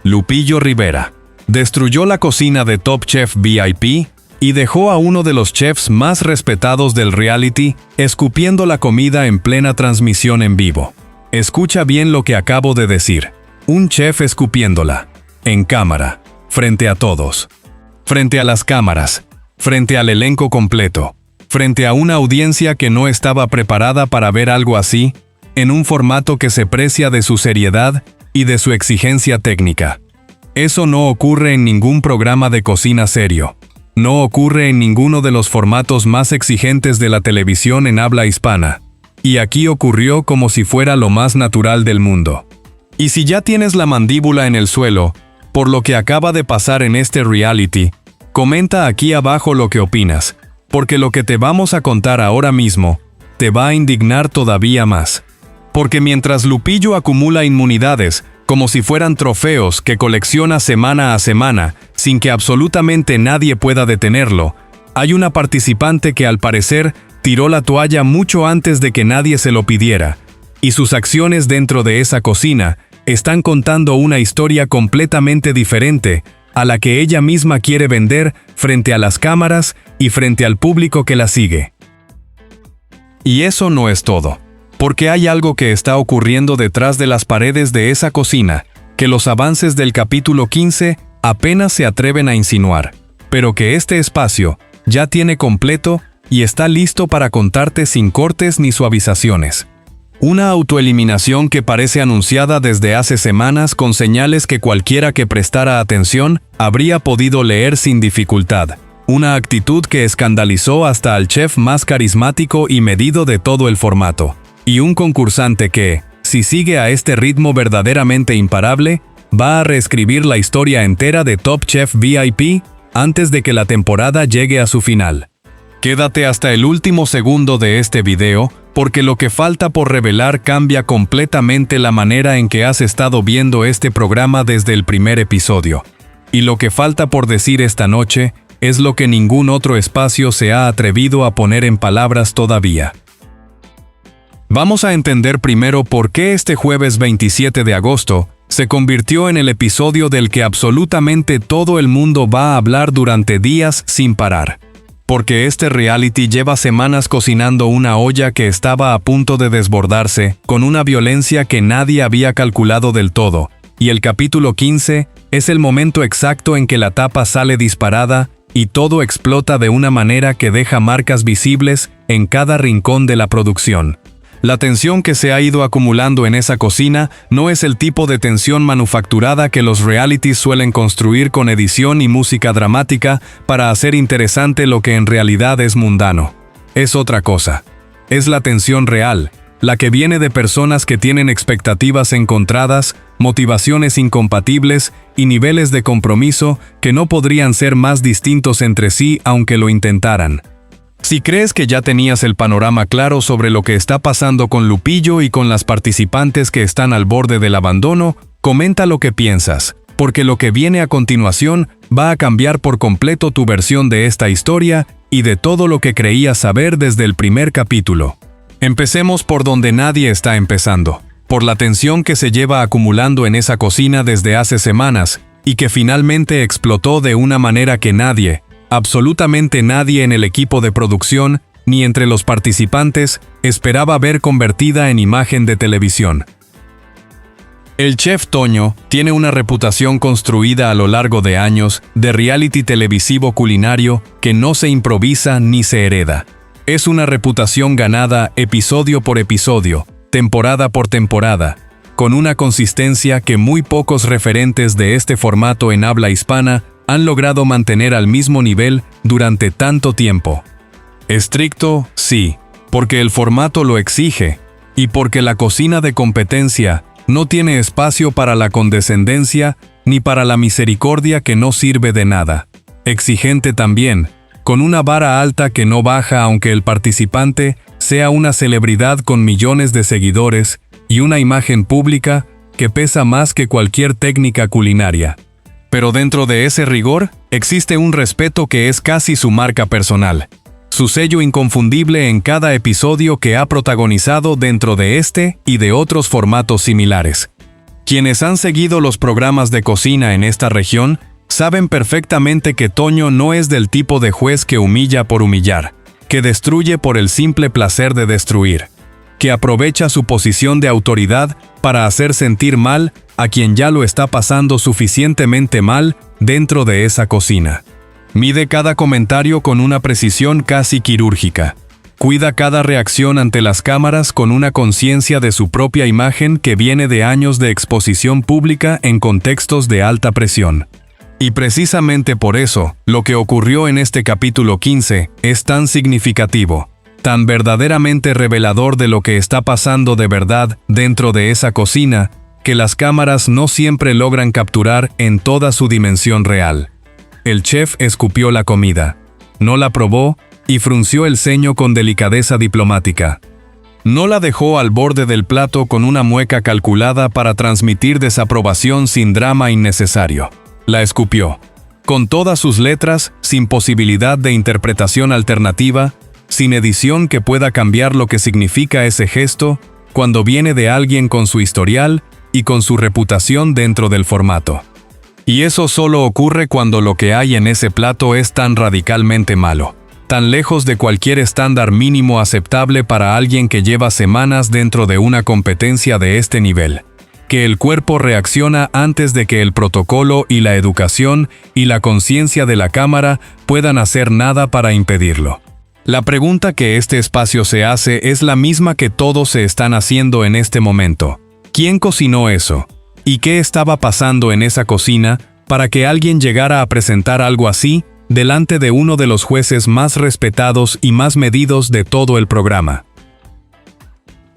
Lupillo Rivera. Destruyó la cocina de Top Chef VIP y dejó a uno de los chefs más respetados del reality escupiendo la comida en plena transmisión en vivo. Escucha bien lo que acabo de decir. Un chef escupiéndola. En cámara. Frente a todos. Frente a las cámaras. Frente al elenco completo. Frente a una audiencia que no estaba preparada para ver algo así, en un formato que se precia de su seriedad y de su exigencia técnica. Eso no ocurre en ningún programa de cocina serio. No ocurre en ninguno de los formatos más exigentes de la televisión en habla hispana. Y aquí ocurrió como si fuera lo más natural del mundo. Y si ya tienes la mandíbula en el suelo, por lo que acaba de pasar en este reality, comenta aquí abajo lo que opinas, porque lo que te vamos a contar ahora mismo te va a indignar todavía más. Porque mientras Lupillo acumula inmunidades, como si fueran trofeos que colecciona semana a semana, sin que absolutamente nadie pueda detenerlo, hay una participante que al parecer tiró la toalla mucho antes de que nadie se lo pidiera, y sus acciones dentro de esa cocina están contando una historia completamente diferente a la que ella misma quiere vender frente a las cámaras y frente al público que la sigue. Y eso no es todo, porque hay algo que está ocurriendo detrás de las paredes de esa cocina, que los avances del capítulo 15 apenas se atreven a insinuar, pero que este espacio ya tiene completo y está listo para contarte sin cortes ni suavizaciones. Una autoeliminación que parece anunciada desde hace semanas con señales que cualquiera que prestara atención habría podido leer sin dificultad. Una actitud que escandalizó hasta al chef más carismático y medido de todo el formato. Y un concursante que, si sigue a este ritmo verdaderamente imparable, va a reescribir la historia entera de Top Chef VIP antes de que la temporada llegue a su final. Quédate hasta el último segundo de este video, porque lo que falta por revelar cambia completamente la manera en que has estado viendo este programa desde el primer episodio. Y lo que falta por decir esta noche es lo que ningún otro espacio se ha atrevido a poner en palabras todavía. Vamos a entender primero por qué este jueves 27 de agosto se convirtió en el episodio del que absolutamente todo el mundo va a hablar durante días sin parar. Porque este reality lleva semanas cocinando una olla que estaba a punto de desbordarse, con una violencia que nadie había calculado del todo, y el capítulo 15 es el momento exacto en que la tapa sale disparada y todo explota de una manera que deja marcas visibles en cada rincón de la producción. La tensión que se ha ido acumulando en esa cocina no es el tipo de tensión manufacturada que los realities suelen construir con edición y música dramática para hacer interesante lo que en realidad es mundano. Es otra cosa. Es la tensión real, la que viene de personas que tienen expectativas encontradas, motivaciones incompatibles y niveles de compromiso que no podrían ser más distintos entre sí aunque lo intentaran. Si crees que ya tenías el panorama claro sobre lo que está pasando con Lupillo y con las participantes que están al borde del abandono, comenta lo que piensas, porque lo que viene a continuación va a cambiar por completo tu versión de esta historia y de todo lo que creías saber desde el primer capítulo. Empecemos por donde nadie está empezando, por la tensión que se lleva acumulando en esa cocina desde hace semanas y que finalmente explotó de una manera que nadie, absolutamente nadie en el equipo de producción, ni entre los participantes, esperaba ver convertida en imagen de televisión. El chef Toño tiene una reputación construida a lo largo de años de reality televisivo culinario que no se improvisa ni se hereda. Es una reputación ganada episodio por episodio, temporada por temporada, con una consistencia que muy pocos referentes de este formato en habla hispana han logrado mantener al mismo nivel durante tanto tiempo. Estricto, sí, porque el formato lo exige, y porque la cocina de competencia no tiene espacio para la condescendencia ni para la misericordia que no sirve de nada. Exigente también, con una vara alta que no baja aunque el participante sea una celebridad con millones de seguidores y una imagen pública que pesa más que cualquier técnica culinaria. Pero dentro de ese rigor, existe un respeto que es casi su marca personal. Su sello inconfundible en cada episodio que ha protagonizado dentro de este y de otros formatos similares. Quienes han seguido los programas de cocina en esta región saben perfectamente que Toño no es del tipo de juez que humilla por humillar, que destruye por el simple placer de destruir, que aprovecha su posición de autoridad para hacer sentir mal a quien ya lo está pasando suficientemente mal dentro de esa cocina. Mide cada comentario con una precisión casi quirúrgica. Cuida cada reacción ante las cámaras con una conciencia de su propia imagen que viene de años de exposición pública en contextos de alta presión. Y precisamente por eso, lo que ocurrió en este capítulo 15 es tan significativo, tan verdaderamente revelador de lo que está pasando de verdad dentro de esa cocina, que las cámaras no siempre logran capturar en toda su dimensión real. El chef escupió la comida, no la probó y frunció el ceño con delicadeza diplomática. No la dejó al borde del plato con una mueca calculada para transmitir desaprobación sin drama innecesario. La escupió, con todas sus letras, sin posibilidad de interpretación alternativa, sin edición que pueda cambiar lo que significa ese gesto cuando viene de alguien con su historial y con su reputación dentro del formato. Y eso solo ocurre cuando lo que hay en ese plato es tan radicalmente malo, tan lejos de cualquier estándar mínimo aceptable para alguien que lleva semanas dentro de una competencia de este nivel, que el cuerpo reacciona antes de que el protocolo y la educación y la conciencia de la cámara puedan hacer nada para impedirlo. La pregunta que este espacio se hace es la misma que todos se están haciendo en este momento. ¿Quién cocinó eso? ¿Y qué estaba pasando en esa cocina para que alguien llegara a presentar algo así delante de uno de los jueces más respetados y más medidos de todo el programa?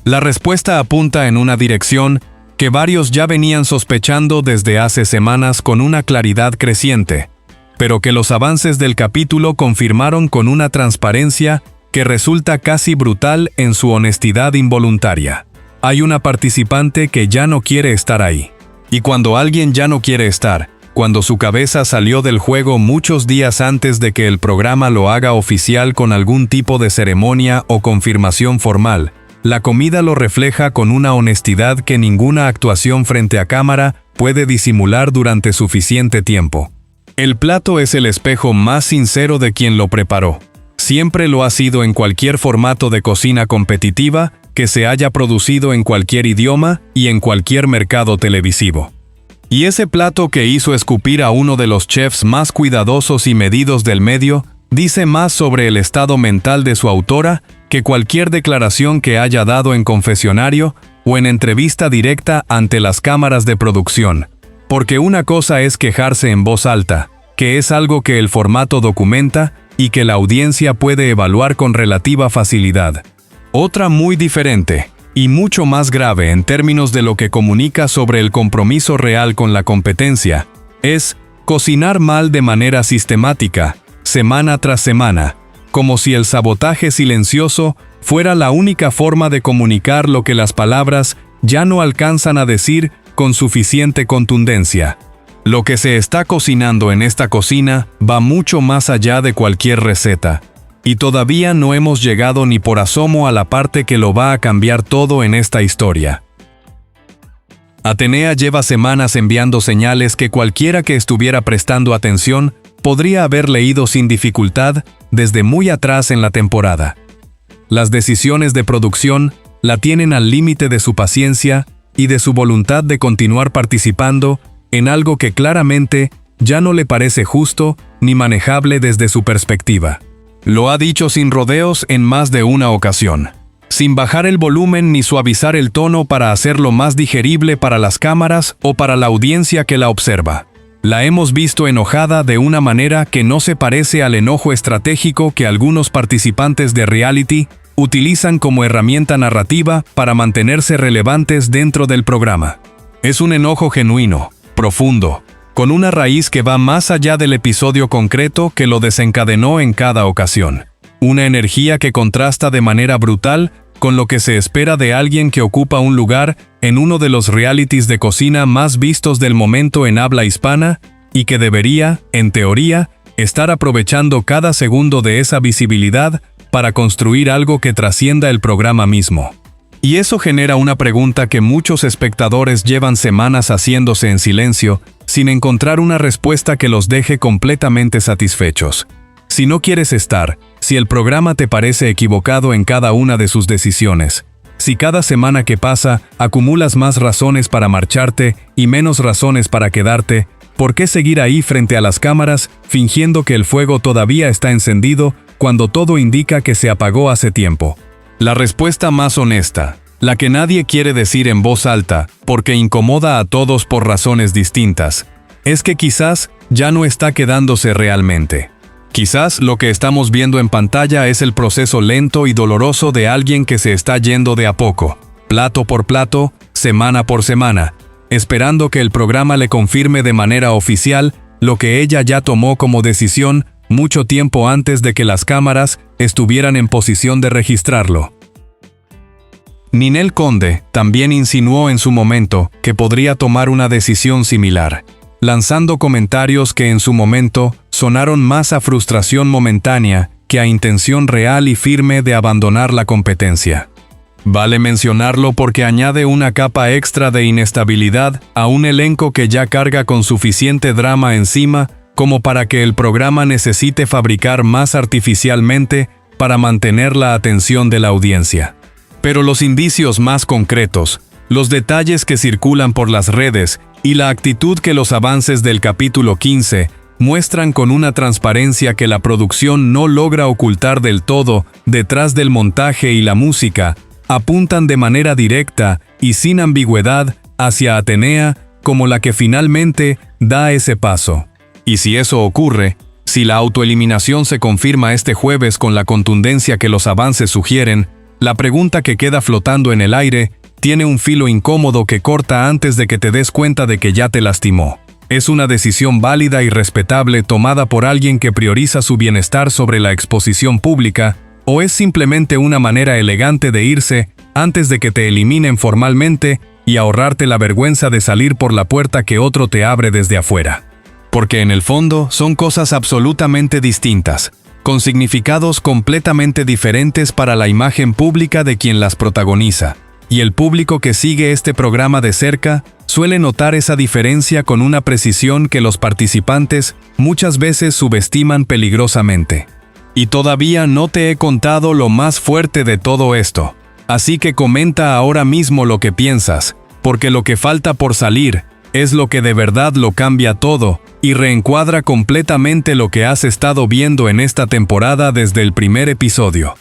La respuesta apunta en una dirección que varios ya venían sospechando desde hace semanas con una claridad creciente, pero que los avances del capítulo confirmaron con una transparencia que resulta casi brutal en su honestidad involuntaria. Hay una participante que ya no quiere estar ahí. Y cuando alguien ya no quiere estar, cuando su cabeza salió del juego muchos días antes de que el programa lo haga oficial con algún tipo de ceremonia o confirmación formal, la comida lo refleja con una honestidad que ninguna actuación frente a cámara puede disimular durante suficiente tiempo. El plato es el espejo más sincero de quien lo preparó. Siempre lo ha sido en cualquier formato de cocina competitiva que se haya producido en cualquier idioma y en cualquier mercado televisivo. Y ese plato que hizo escupir a uno de los chefs más cuidadosos y medidos del medio dice más sobre el estado mental de su autora que cualquier declaración que haya dado en confesionario o en entrevista directa ante las cámaras de producción. Porque una cosa es quejarse en voz alta, que es algo que el formato documenta y que la audiencia puede evaluar con relativa facilidad. Otra muy diferente, y mucho más grave en términos de lo que comunica sobre el compromiso real con la competencia, es cocinar mal de manera sistemática, semana tras semana, como si el sabotaje silencioso fuera la única forma de comunicar lo que las palabras ya no alcanzan a decir con suficiente contundencia. Lo que se está cocinando en esta cocina va mucho más allá de cualquier receta. Y todavía no hemos llegado ni por asomo a la parte que lo va a cambiar todo en esta historia. Atenea lleva semanas enviando señales que cualquiera que estuviera prestando atención podría haber leído sin dificultad desde muy atrás en la temporada. Las decisiones de producción la tienen al límite de su paciencia y de su voluntad de continuar participando en algo que claramente ya no le parece justo ni manejable desde su perspectiva. Lo ha dicho sin rodeos en más de una ocasión, sin bajar el volumen ni suavizar el tono para hacerlo más digerible para las cámaras o para la audiencia que la observa. La hemos visto enojada de una manera que no se parece al enojo estratégico que algunos participantes de reality utilizan como herramienta narrativa para mantenerse relevantes dentro del programa. Es un enojo genuino, profundo, con una raíz que va más allá del episodio concreto que lo desencadenó en cada ocasión. Una energía que contrasta de manera brutal con lo que se espera de alguien que ocupa un lugar en uno de los realities de cocina más vistos del momento en habla hispana y que debería, en teoría, estar aprovechando cada segundo de esa visibilidad para construir algo que trascienda el programa mismo. Y eso genera una pregunta que muchos espectadores llevan semanas haciéndose en silencio, sin encontrar una respuesta que los deje completamente satisfechos. Si no quieres estar, si el programa te parece equivocado en cada una de sus decisiones, si cada semana que pasa acumulas más razones para marcharte y menos razones para quedarte, ¿por qué seguir ahí frente a las cámaras, fingiendo que el fuego todavía está encendido, cuando todo indica que se apagó hace tiempo? La respuesta más honesta, la que nadie quiere decir en voz alta, porque incomoda a todos por razones distintas, es que quizás ya no está quedándose realmente. Quizás lo que estamos viendo en pantalla es el proceso lento y doloroso de alguien que se está yendo de a poco, plato por plato, semana por semana, esperando que el programa le confirme de manera oficial lo que ella ya tomó como decisión mucho tiempo antes de que las cámaras estuvieran en posición de registrarlo. Ninel Conde también insinuó en su momento que podría tomar una decisión similar, lanzando comentarios que en su momento sonaron más a frustración momentánea que a intención real y firme de abandonar la competencia. Vale mencionarlo porque añade una capa extra de inestabilidad a un elenco que ya carga con suficiente drama encima como para que el programa necesite fabricar más artificialmente para mantener la atención de la audiencia. Pero los indicios más concretos, los detalles que circulan por las redes y la actitud que los avances del capítulo 15 muestran con una transparencia que la producción no logra ocultar del todo detrás del montaje y la música, apuntan de manera directa y sin ambigüedad hacia Atenea como la que finalmente da ese paso. Y si eso ocurre, si la autoeliminación se confirma este jueves con la contundencia que los avances sugieren, la pregunta que queda flotando en el aire tiene un filo incómodo que corta antes de que te des cuenta de que ya te lastimó. ¿Es una decisión válida y respetable tomada por alguien que prioriza su bienestar sobre la exposición pública, o es simplemente una manera elegante de irse antes de que te eliminen formalmente y ahorrarte la vergüenza de salir por la puerta que otro te abre desde afuera? Porque en el fondo son cosas absolutamente distintas, con significados completamente diferentes para la imagen pública de quien las protagoniza. Y el público que sigue este programa de cerca suele notar esa diferencia con una precisión que los participantes muchas veces subestiman peligrosamente. Y todavía no te he contado lo más fuerte de todo esto. Así que comenta ahora mismo lo que piensas, porque lo que falta por salir es lo que de verdad lo cambia todo y reencuadra completamente lo que has estado viendo en esta temporada desde el primer episodio.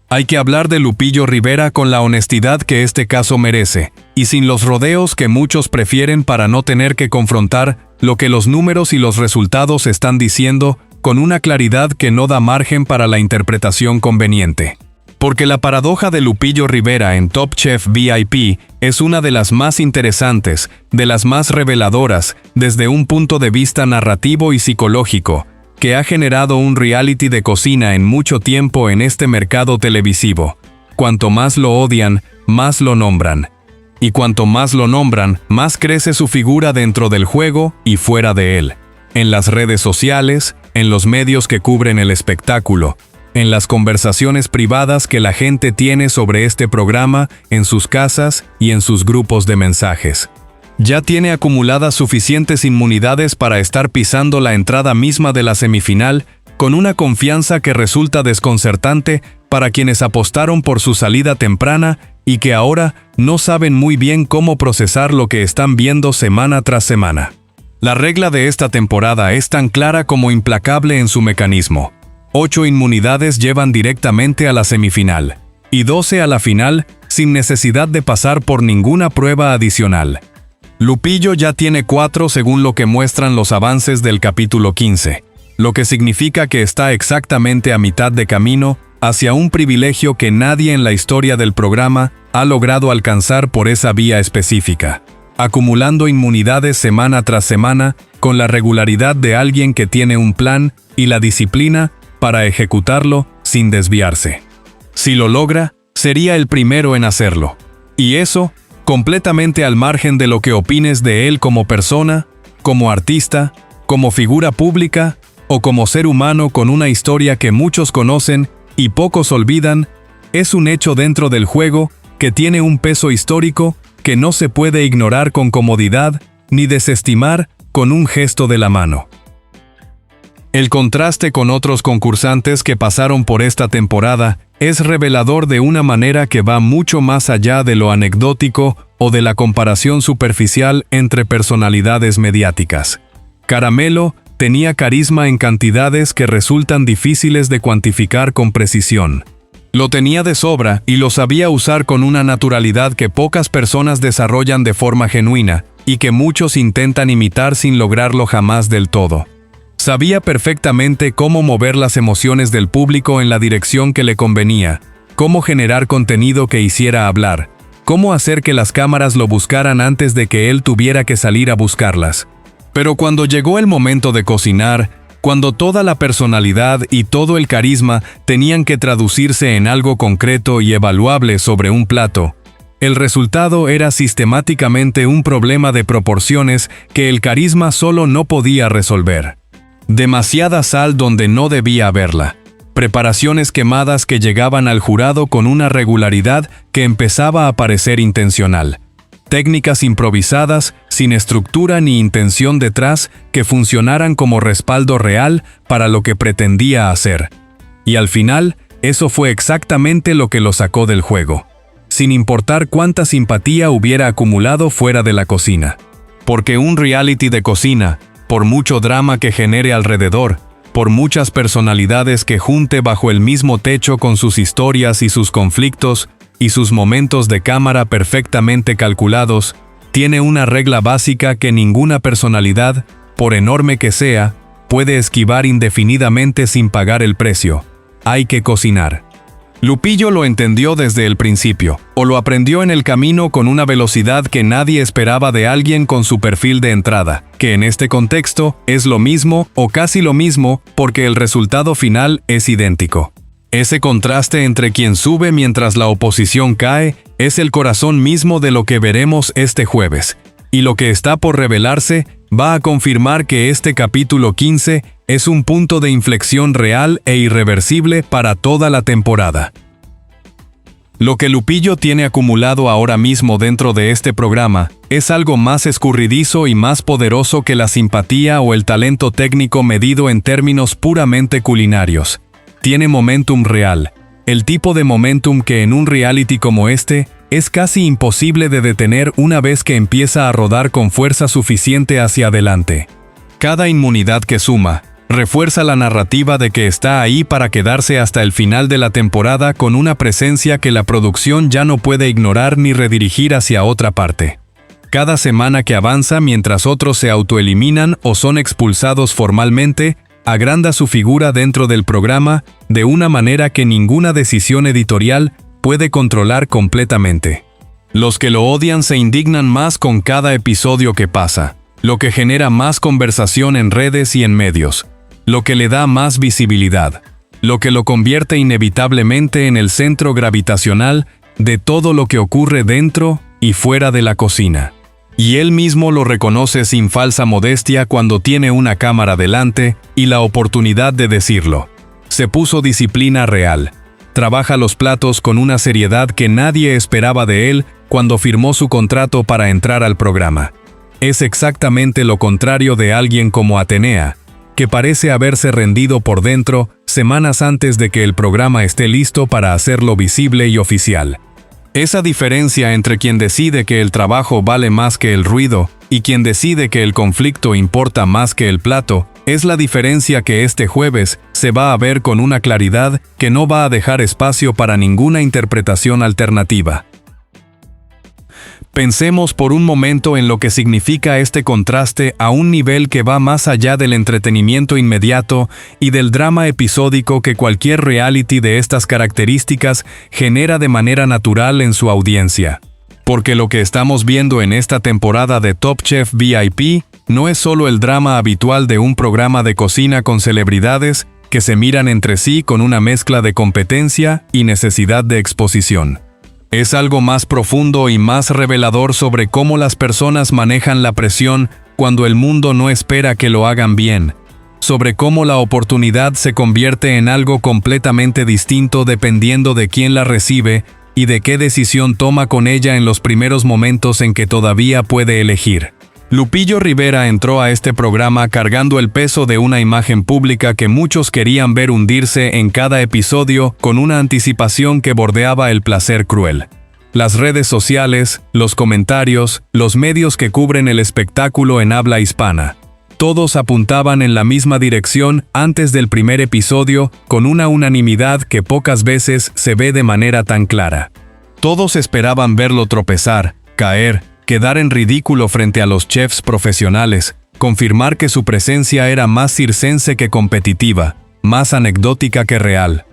Hay que hablar de Lupillo Rivera con la honestidad que este caso merece, y sin los rodeos que muchos prefieren para no tener que confrontar lo que los números y los resultados están diciendo con una claridad que no da margen para la interpretación conveniente. Porque la paradoja de Lupillo Rivera en Top Chef VIP es una de las más interesantes, de las más reveladoras, desde un punto de vista narrativo y psicológico, que ha generado un reality de cocina en mucho tiempo en este mercado televisivo. Cuanto más lo odian, más lo nombran. Y cuanto más lo nombran, más crece su figura dentro del juego y fuera de él. En las redes sociales, en los medios que cubren el espectáculo, en las conversaciones privadas que la gente tiene sobre este programa en sus casas y en sus grupos de mensajes. Ya tiene acumuladas suficientes inmunidades para estar pisando la entrada misma de la semifinal con una confianza que resulta desconcertante para quienes apostaron por su salida temprana y que ahora no saben muy bien cómo procesar lo que están viendo semana tras semana. La regla de esta temporada es tan clara como implacable en su mecanismo. 8 inmunidades llevan directamente a la semifinal, y 12 a la final sin necesidad de pasar por ninguna prueba adicional. Lupillo ya tiene 4 según lo que muestran los avances del capítulo 15, lo que significa que está exactamente a mitad de camino hacia un privilegio que nadie en la historia del programa ha logrado alcanzar por esa vía específica, acumulando inmunidades semana tras semana con la regularidad de alguien que tiene un plan y la disciplina para ejecutarlo sin desviarse. Si lo logra, sería el primero en hacerlo. Y eso, completamente al margen de lo que opines de él como persona, como artista, como figura pública o como ser humano con una historia que muchos conocen y pocos olvidan, Es un hecho dentro del juego que tiene un peso histórico que no se puede ignorar con comodidad ni desestimar con un gesto de la mano. El contraste con otros concursantes que pasaron por esta temporada es revelador de una manera que va mucho más allá de lo anecdótico o de la comparación superficial entre personalidades mediáticas. Caramelo tenía carisma en cantidades que resultan difíciles de cuantificar con precisión. Lo tenía de sobra y lo sabía usar con una naturalidad que pocas personas desarrollan de forma genuina y que muchos intentan imitar sin lograrlo jamás del todo. Sabía perfectamente cómo mover las emociones del público en la dirección que le convenía, cómo generar contenido que hiciera hablar, cómo hacer que las cámaras lo buscaran antes de que él tuviera que salir a buscarlas. Pero cuando llegó el momento de cocinar, cuando toda la personalidad y todo el carisma tenían que traducirse en algo concreto y evaluable sobre un plato, el resultado era sistemáticamente un problema de proporciones que el carisma solo no podía resolver. Demasiada sal donde no debía haberla. Preparaciones quemadas que llegaban al jurado con una regularidad que empezaba a parecer intencional. Técnicas improvisadas, sin estructura ni intención detrás, que funcionaran como respaldo real para lo que pretendía hacer. Y al final, eso fue exactamente lo que lo sacó del juego. Sin importar cuánta simpatía hubiera acumulado fuera de la cocina. Porque un reality de cocina, por mucho drama que genere alrededor, por muchas personalidades que junte bajo el mismo techo con sus historias y sus conflictos, y sus momentos de cámara perfectamente calculados, tiene una regla básica que ninguna personalidad, por enorme que sea, puede esquivar indefinidamente sin pagar el precio. Hay que cocinar. Lupillo lo entendió desde el principio, o lo aprendió en el camino con una velocidad que nadie esperaba de alguien con su perfil de entrada, que en este contexto es lo mismo o casi lo mismo porque el resultado final es idéntico. Ese contraste entre quien sube mientras la oposición cae es el corazón mismo de lo que veremos este jueves, y lo que está por revelarse va a confirmar que este capítulo 15 es un punto de inflexión real e irreversible para toda la temporada. Lo que Lupillo tiene acumulado ahora mismo dentro de este programa es algo más escurridizo y más poderoso que la simpatía o el talento técnico medido en términos puramente culinarios. Tiene momentum real, el tipo de momentum que en un reality como este es casi imposible de detener una vez que empieza a rodar con fuerza suficiente hacia adelante. Cada inmunidad que suma refuerza la narrativa de que está ahí para quedarse hasta el final de la temporada con una presencia que la producción ya no puede ignorar ni redirigir hacia otra parte. Cada semana que avanza mientras otros se autoeliminan o son expulsados formalmente, agranda su figura dentro del programa de una manera que ninguna decisión editorial puede controlar completamente. Los que lo odian se indignan más con cada episodio que pasa, lo que genera más conversación en redes y en medios, lo que le da más visibilidad, lo que lo convierte inevitablemente en el centro gravitacional de todo lo que ocurre dentro y fuera de la cocina. Y él mismo lo reconoce sin falsa modestia cuando tiene una cámara delante y la oportunidad de decirlo. Se puso disciplina real. Trabaja los platos con una seriedad que nadie esperaba de él cuando firmó su contrato para entrar al programa. Es exactamente lo contrario de alguien como Atenea, que parece haberse rendido por dentro semanas antes de que el programa esté listo para hacerlo visible y oficial. Esa diferencia entre quien decide que el trabajo vale más que el ruido y quien decide que el conflicto importa más que el plato, es la diferencia que este jueves se va a ver con una claridad que no va a dejar espacio para ninguna interpretación alternativa. Pensemos por un momento en lo que significa este contraste a un nivel que va más allá del entretenimiento inmediato y del drama episódico que cualquier reality de estas características genera de manera natural en su audiencia. Porque lo que estamos viendo en esta temporada de Top Chef VIP no es solo el drama habitual de un programa de cocina con celebridades que se miran entre sí con una mezcla de competencia y necesidad de exposición. Es algo más profundo y más revelador sobre cómo las personas manejan la presión cuando el mundo no espera que lo hagan bien, sobre cómo la oportunidad se convierte en algo completamente distinto dependiendo de quién la recibe y de qué decisión toma con ella en los primeros momentos en que todavía puede elegir. Lupillo Rivera entró a este programa cargando el peso de una imagen pública que muchos querían ver hundirse en cada episodio con una anticipación que bordeaba el placer cruel. Las redes sociales, los comentarios, los medios que cubren el espectáculo en habla hispana. Todos apuntaban en la misma dirección antes del primer episodio con una unanimidad que pocas veces se ve de manera tan clara. Todos esperaban verlo tropezar, caer, quedar en ridículo frente a los chefs profesionales, confirmar que su presencia era más circense que competitiva, más anecdótica que real.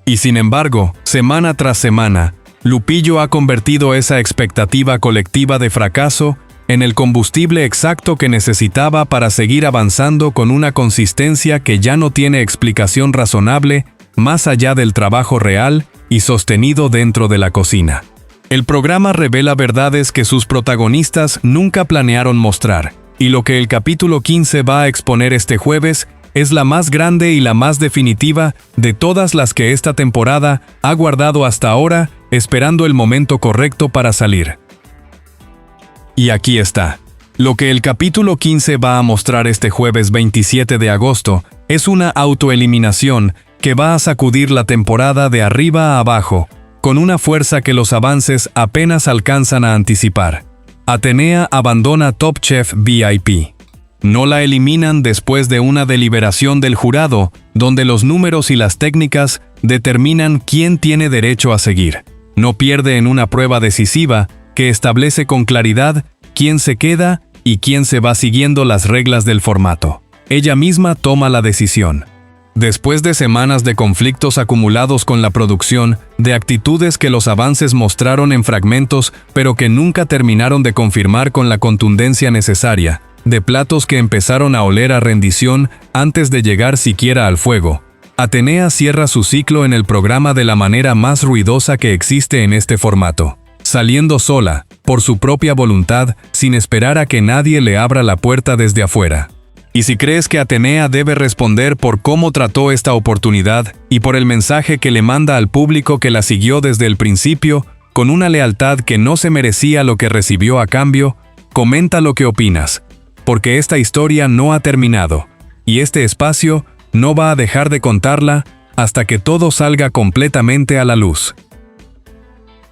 Y sin embargo, semana tras semana, Lupillo ha convertido esa expectativa colectiva de fracaso en el combustible exacto que necesitaba para seguir avanzando con una consistencia que ya no tiene explicación razonable más allá del trabajo real y sostenido dentro de la cocina. El programa revela verdades que sus protagonistas nunca planearon mostrar, y lo que el capítulo 15 va a exponer este jueves es la más grande y la más definitiva de todas las que esta temporada ha guardado hasta ahora, esperando el momento correcto para salir. Y aquí está. Lo que el capítulo 15 va a mostrar este jueves 27 de agosto es una autoeliminación que va a sacudir la temporada de arriba a abajo, con una fuerza que los avances apenas alcanzan a anticipar. Atenea abandona Top Chef VIP. No la eliminan después de una deliberación del jurado, donde los números y las técnicas determinan quién tiene derecho a seguir. No pierde en una prueba decisiva que establece con claridad quién se queda y quién se va siguiendo las reglas del formato. Ella misma toma la decisión. Después de semanas de conflictos acumulados con la producción, de actitudes que los avances mostraron en fragmentos pero que nunca terminaron de confirmar con la contundencia necesaria, de platos que empezaron a oler a rendición antes de llegar siquiera al fuego, Atenea cierra su ciclo en el programa de la manera más ruidosa que existe en este formato, saliendo sola, por su propia voluntad, sin esperar a que nadie le abra la puerta desde afuera. Y si crees que Atenea debe responder por cómo trató esta oportunidad y por el mensaje que le manda al público que la siguió desde el principio, con una lealtad que no se merecía lo que recibió a cambio, comenta lo que opinas, porque esta historia no ha terminado, y este espacio no va a dejar de contarla hasta que todo salga completamente a la luz.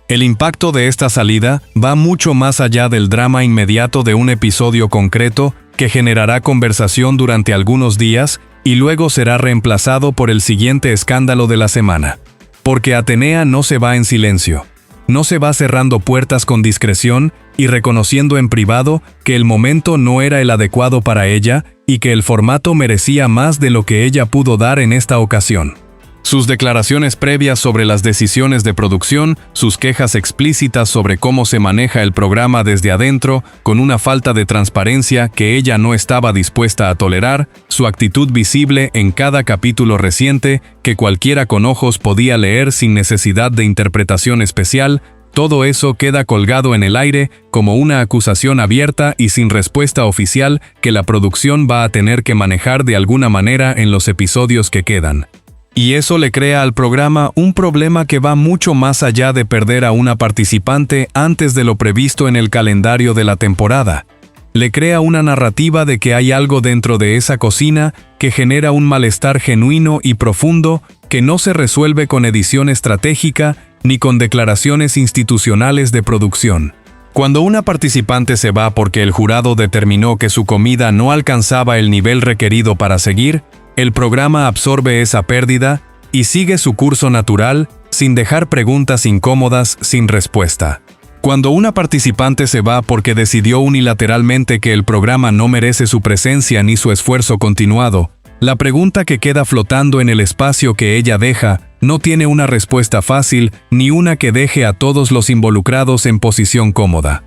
El impacto de esta salida va mucho más allá del drama inmediato de un episodio concreto que generará conversación durante algunos días y luego será reemplazado por el siguiente escándalo de la semana. Porque Atenea no se va en silencio. No se va cerrando puertas con discreción y reconociendo en privado que el momento no era el adecuado para ella y que el formato merecía más de lo que ella pudo dar en esta ocasión. Sus declaraciones previas sobre las decisiones de producción, sus quejas explícitas sobre cómo se maneja el programa desde adentro, con una falta de transparencia que ella no estaba dispuesta a tolerar, su actitud visible en cada capítulo reciente, que cualquiera con ojos podía leer sin necesidad de interpretación especial, todo eso queda colgado en el aire como una acusación abierta y sin respuesta oficial que la producción va a tener que manejar de alguna manera en los episodios que quedan. Y eso le crea al programa un problema que va mucho más allá de perder a una participante antes de lo previsto en el calendario de la temporada. Le crea una narrativa de que hay algo dentro de esa cocina que genera un malestar genuino y profundo que no se resuelve con edición estratégica ni con declaraciones institucionales de producción. Cuando una participante se va porque el jurado determinó que su comida no alcanzaba el nivel requerido para seguir, el programa absorbe esa pérdida y sigue su curso natural, sin dejar preguntas incómodas sin respuesta. Cuando una participante se va porque decidió unilateralmente que el programa no merece su presencia ni su esfuerzo continuado, la pregunta que queda flotando en el espacio que ella deja no tiene una respuesta fácil ni una que deje a todos los involucrados en posición cómoda.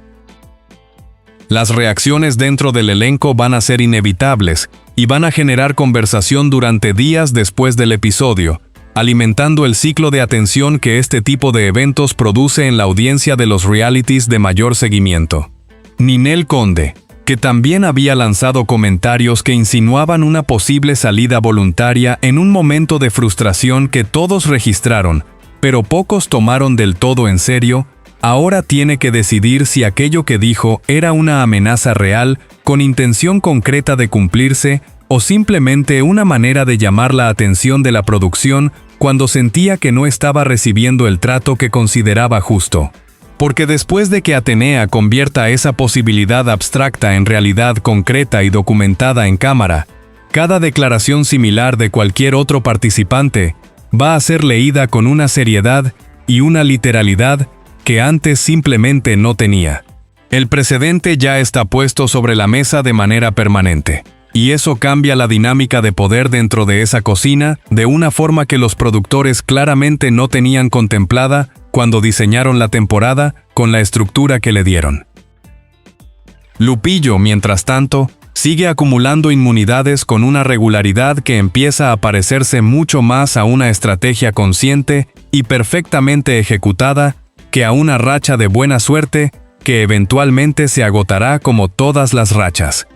Las reacciones dentro del elenco van a ser inevitables y van a generar conversación durante días después del episodio, alimentando el ciclo de atención que este tipo de eventos produce en la audiencia de los realities de mayor seguimiento. Ninel Conde, que también había lanzado comentarios que insinuaban una posible salida voluntaria en un momento de frustración que todos registraron, pero pocos tomaron del todo en serio, ahora tiene que decidir si aquello que dijo era una amenaza real, con intención concreta de cumplirse, o simplemente una manera de llamar la atención de la producción cuando sentía que no estaba recibiendo el trato que consideraba justo. Porque después de que Atenea convierta esa posibilidad abstracta en realidad concreta y documentada en cámara, cada declaración similar de cualquier otro participante va a ser leída con una seriedad y una literalidad que antes simplemente no tenía. El precedente ya está puesto sobre la mesa de manera permanente, y eso cambia la dinámica de poder dentro de esa cocina de una forma que los productores claramente no tenían contemplada cuando diseñaron la temporada con la estructura que le dieron. Lupillo, mientras tanto, sigue acumulando inmunidades con una regularidad que empieza a parecerse mucho más a una estrategia consciente y perfectamente ejecutada que a una racha de buena suerte que eventualmente se agotará como todas las rachas.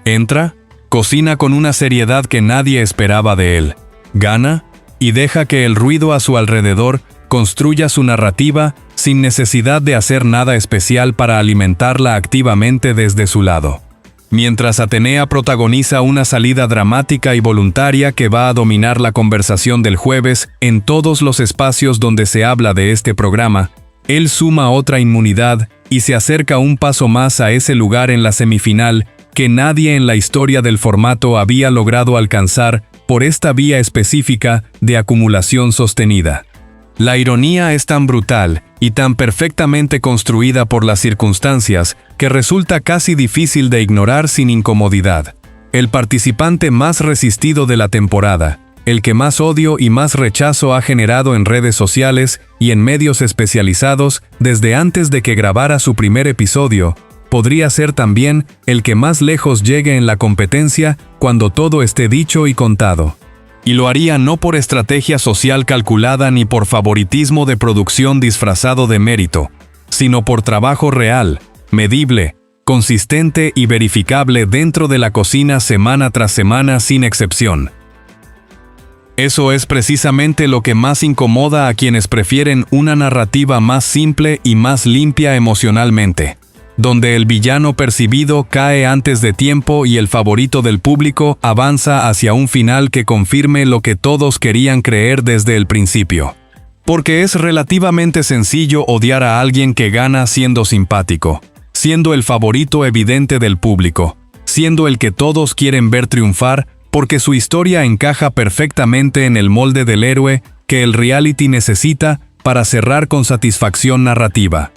Entra, cocina con una seriedad que nadie esperaba de él, gana y deja que el ruido a su alrededor construya su narrativa sin necesidad de hacer nada especial para alimentarla activamente desde su lado. Mientras Atenea protagoniza una salida dramática y voluntaria que va a dominar la conversación del jueves en todos los espacios donde se habla de este programa, él suma otra inmunidad y se acerca un paso más a ese lugar en la semifinal que nadie en la historia del formato había logrado alcanzar por esta vía específica de acumulación sostenida. La ironía es tan brutal y tan perfectamente construida por las circunstancias que resulta casi difícil de ignorar sin incomodidad. El participante más resistido de la temporada, el que más odio y más rechazo ha generado en redes sociales y en medios especializados desde antes de que grabara su primer episodio, podría ser también el que más lejos llegue en la competencia cuando todo esté dicho y contado. Y lo haría no por estrategia social calculada ni por favoritismo de producción disfrazado de mérito, sino por trabajo real, medible, consistente y verificable dentro de la cocina semana tras semana sin excepción. Eso es precisamente lo que más incomoda a quienes prefieren una narrativa más simple y más limpia emocionalmente, donde el villano percibido cae antes de tiempo y el favorito del público avanza hacia un final que confirme lo que todos querían creer desde el principio. Porque es relativamente sencillo odiar a alguien que gana siendo simpático, siendo el favorito evidente del público, siendo el que todos quieren ver triunfar, porque su historia encaja perfectamente en el molde del héroe que el reality necesita para cerrar con satisfacción narrativa.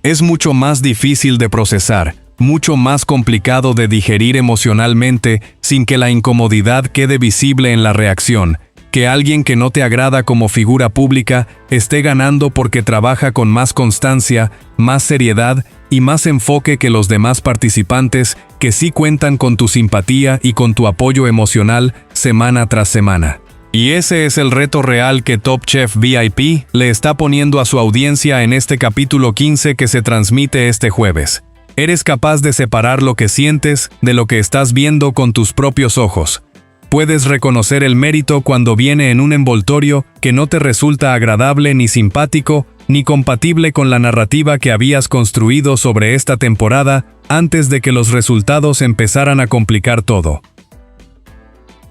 Es mucho más difícil de procesar, mucho más complicado de digerir emocionalmente sin que la incomodidad quede visible en la reacción, que alguien que no te agrada como figura pública esté ganando porque trabaja con más constancia, más seriedad y más enfoque que los demás participantes que sí cuentan con tu simpatía y con tu apoyo emocional semana tras semana. Y ese es el reto real que Top Chef VIP le está poniendo a su audiencia en este capítulo 15 que se transmite este jueves. Eres capaz de separar lo que sientes de lo que estás viendo con tus propios ojos. Puedes reconocer el mérito cuando viene en un envoltorio que no te resulta agradable ni simpático, ni compatible con la narrativa que habías construido sobre esta temporada antes de que los resultados empezaran a complicar todo.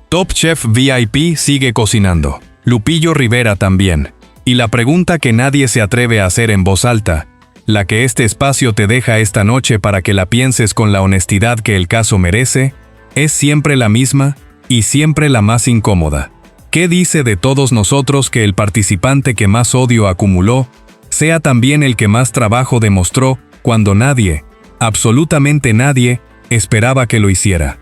Top Chef VIP sigue cocinando. Lupillo Rivera también. Y la pregunta que nadie se atreve a hacer en voz alta, la que este espacio te deja esta noche para que la pienses con la honestidad que el caso merece, es siempre la misma y siempre la más incómoda. ¿Qué dice de todos nosotros que el participante que más odio acumuló sea también el que más trabajo demostró cuando nadie, absolutamente nadie, esperaba que lo hiciera?